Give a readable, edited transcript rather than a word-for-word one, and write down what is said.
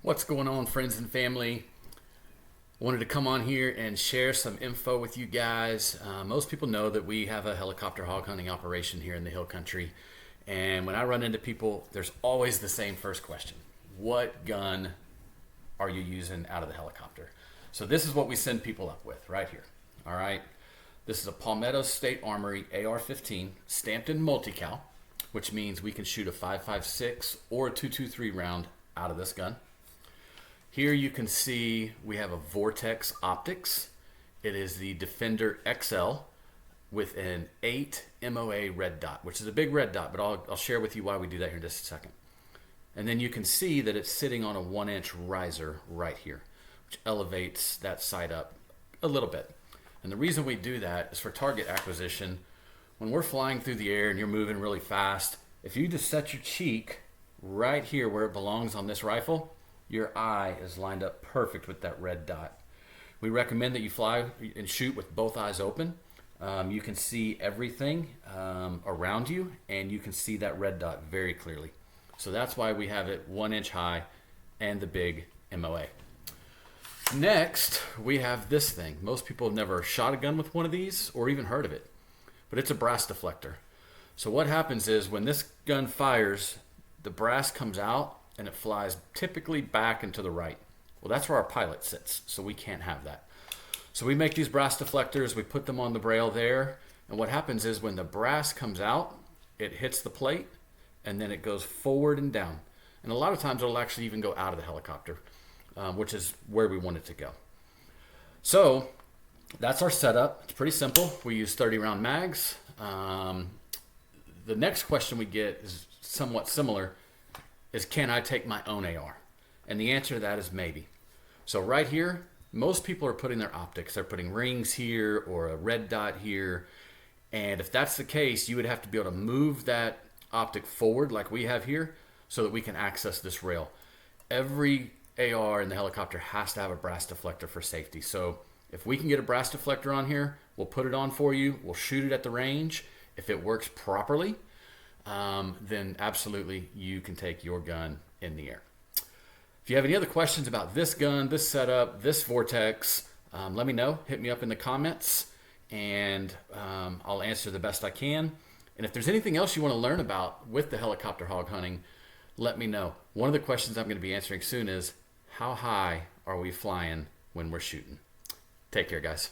What's going on, friends and family? Wanted to come on here and share some info with you guys. Most people know that we have a helicopter hog hunting operation here in the hill country. And when I run into people, there's always the same first question. What gun are you using out of the helicopter? So this is what we send people up with right here. All right. This is a Palmetto State Armory AR-15 stamped in multi-cal, which means we can shoot a 5.56 or a 2.23 round out of this gun. Here you can see we have a vortexoptics. It is the Defender XL with an 8 MOA red dot, which is a big red dot, but I'll share with you why we do that here in just a second. And then you can see that it's sitting on a 1-inch riser right here, which elevates that sight up a little bit. And the reason we do that is for target acquisition. When we're flying through the air and you're moving really fast, if you just set your cheek right here where it belongs on this rifle, your eye is lined up perfect with that red dot. We recommend that you fly and shoot with both eyes open. You can see everything around you, and you can see that red dot very clearly. So that's why we have it 1 inch high and the big MOA. Next, we have this thing. Most people have never shot a gun with one of these or even heard of it, but it's a brass deflector. So what happens is when this gun fires, the brass comes out and it flies typically back and to the right. Well, that's where our pilot sits, so we can't have that. So we make these brass deflectors, we put them on the braille there, and what happens is when the brass comes out, it hits the plate, and then it goes forward and down. And a lot of times it'll actually even go out of the helicopter, which is where we want it to go. So that's our setup. It's pretty simple. We use 30-round mags. The next question we get is somewhat similar, is can I take my own AR? And the answer to that is maybe. So right here, most people are putting their optics. They're putting rings here or a red dot here. And if that's the case, you would have to be able to move that optic forward like we have here so that we can access this rail. Every AR in the helicopter has to have a brass deflector for safety. So if we can get a brass deflector on here, we'll put it on for you. We'll shoot it at the range. If it works properly, then absolutely you can take your gun in the air. If you have any other questions about this gun, this setup, this vortex, let me know. Hit me up in the comments, and I'll answer the best I can. And if there's anything else you want to learn about with the helicopter hog hunting, let me know. One of the questions I'm going to be answering soon is, how high are we flying when we're shooting? Take care, guys.